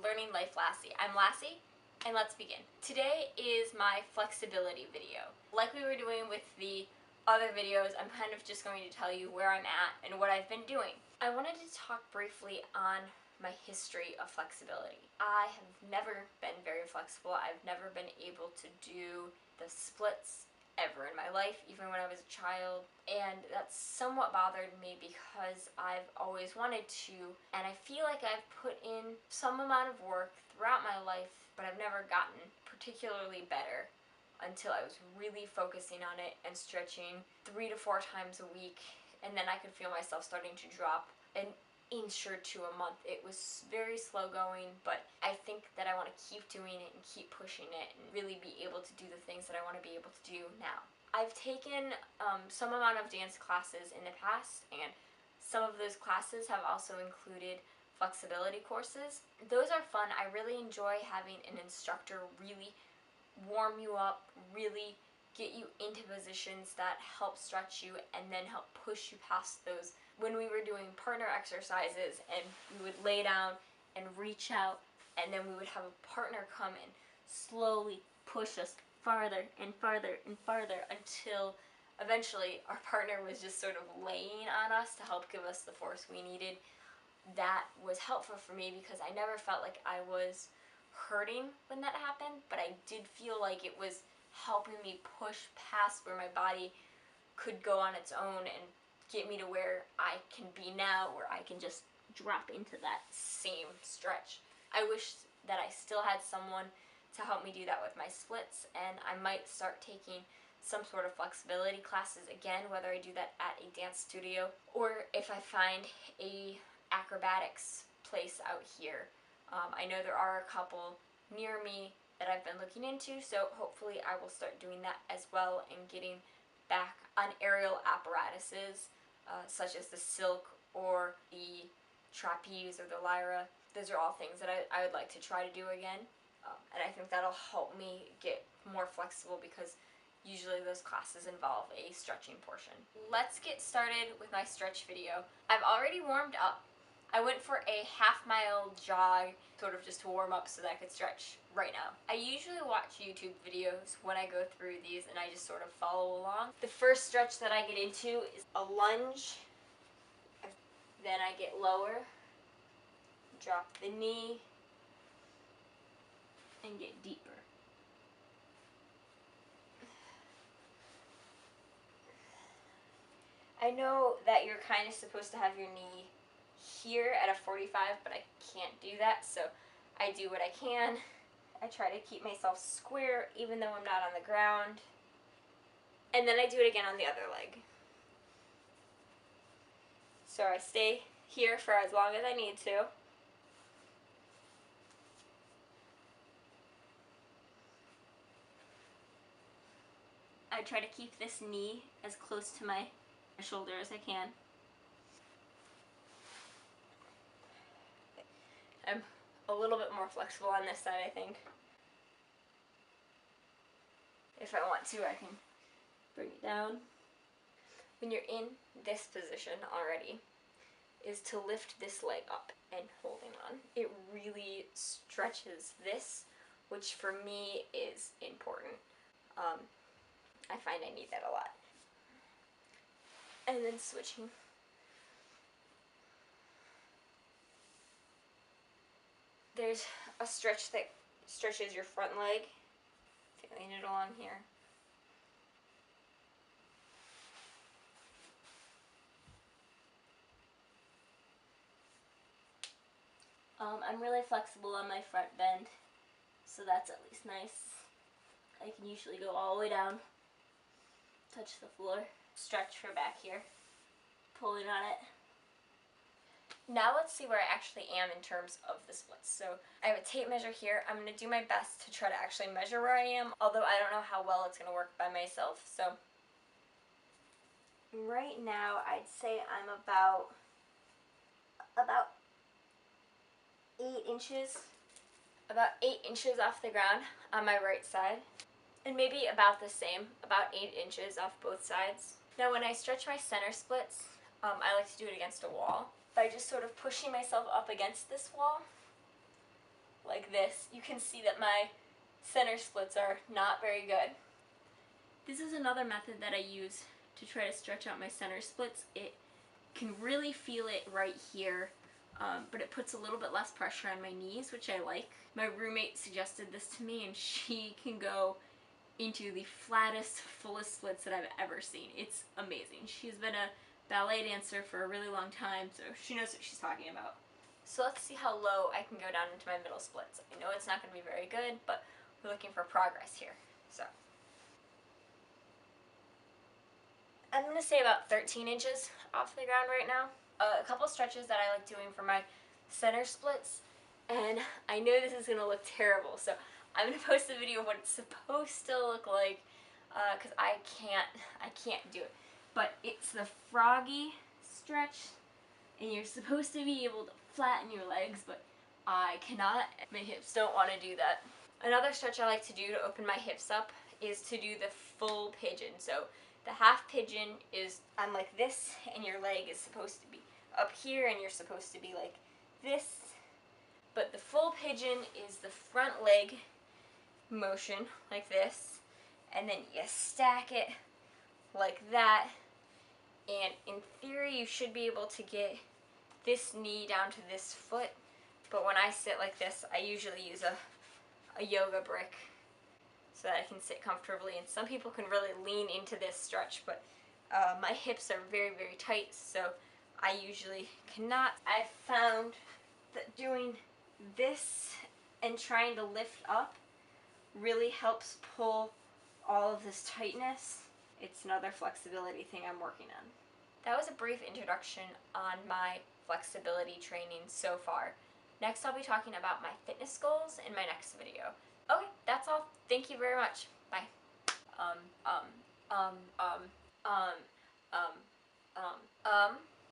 Learning Life Lassie. I'm Lassie, and let's begin. Today is my flexibility video. Like we were doing with the other videos, I'm kind of just going to tell you where I'm at and what I've been doing. I wanted to talk briefly on my history of flexibility. I have never been very flexible. I've never been able to do the splits ever in my life, even when I was a child, and that somewhat bothered me because I've always wanted to, and I feel like I've put in some amount of work throughout my life, but I've never gotten particularly better until I was really focusing on it and stretching 3 to 4 times a week, and then I could feel myself starting to drop an inch or two a month. It was very slow going, but I think that I want to keep doing it and keep pushing it and really be able to do the things that I want to be able to do now. I've taken some amount of dance classes in the past, and some of those classes have also included flexibility courses. Those are fun. I really enjoy having an instructor really warm you up, really get you into positions that help stretch you and then help push you past those. When we were doing partner exercises and we would lay down and reach out, and then we would have a partner come and slowly push us farther and farther and farther until eventually our partner was just sort of laying on us to help give us the force we needed. That was helpful for me because I never felt like I was hurting when that happened, but I did feel like it was helping me push past where my body could go on its own and get me to where I can be now, where I can just drop into that same stretch. I wish that I still had someone to help me do that with my splits, and I might start taking some sort of flexibility classes again, whether I do that at a dance studio or if I find a acrobatics place out here. I know there are a couple near me that I've been looking into, so hopefully I will start doing that as well and getting back on aerial apparatuses such as the silk or the trapeze or the lyra. Those are all things that I would like to try to do again, and I think that'll help me get more flexible because usually those classes involve a stretching portion. Let's get started with my stretch video. I've already warmed up. I went for a half-mile jog, sort of just to warm up so that I could stretch right now. I usually watch YouTube videos when I go through these and I just sort of follow along. The first stretch that I get into is a lunge. Then I get lower, drop the knee, and get deeper. I know that you're kind of supposed to have your knee here at a 45, but I can't do that, so I do what I can. I try to keep myself square even though I'm not on the ground. And then I do it again on the other leg. So I stay here for as long as I need to. I try to keep this knee as close to my shoulder as I can. I'm a little bit more flexible on this side, I think. If I want to, I can bring it down. When you're in this position already, is to lift this leg up and holding on. It really stretches this, which for me is important. I find I need that a lot. And then switching. There's a stretch that stretches your front leg. Feeling it along here. I'm really flexible on my front bend, so that's at least nice. I can usually go all the way down, touch the floor, stretch for back here, pulling on it. Now let's see where I actually am in terms of the splits. So I have a tape measure here. I'm going to do my best to try to actually measure where I am, although I don't know how well it's going to work by myself. So right now I'd say I'm about 8 inches. About 8 inches off the ground on my right side. And maybe about the same, about 8 inches off both sides. Now when I stretch my center splits, I like to do it against a wall by just sort of pushing myself up against this wall like this, you can see that my center splits are not very good. This is another method that I use to try to stretch out my center splits. It can really feel it right here, but it puts a little bit less pressure on my knees, which I like. My roommate suggested this to me, and she can go into the flattest, fullest splits that I've ever seen. It's amazing. She's been a ballet dancer for a really long time, so she knows what she's talking about. So let's see how low I can go down into my middle splits. I know it's not going to be very good, but we're looking for progress here. So I'm going to say about 13 inches off the ground right now. A couple stretches that I like doing for my center splits, and I know this is going to look terrible, so I'm going to post a video of what it's supposed to look like, because I can't do it. But it's the froggy stretch, and you're supposed to be able to flatten your legs, but I cannot. My hips don't want to do that. Another stretch I like to do to open my hips up is to do the full pigeon. So the half pigeon is I'm like this, and your leg is supposed to be up here, and you're supposed to be like this. But the full pigeon is the front leg motion, like this, and then you stack it like that. And in theory, you should be able to get this knee down to this foot. But when I sit like this, I usually use a yoga brick so that I can sit comfortably. And some people can really lean into this stretch, but my hips are very, very tight, so I usually cannot. I've found that doing this and trying to lift up really helps pull all of this tightness. It's another flexibility thing I'm working on. That was a brief introduction on my flexibility training so far. Next, I'll be talking about my fitness goals in my next video. Okay, that's all. Thank you very much. Bye. Um, um, um, um, um, um, um,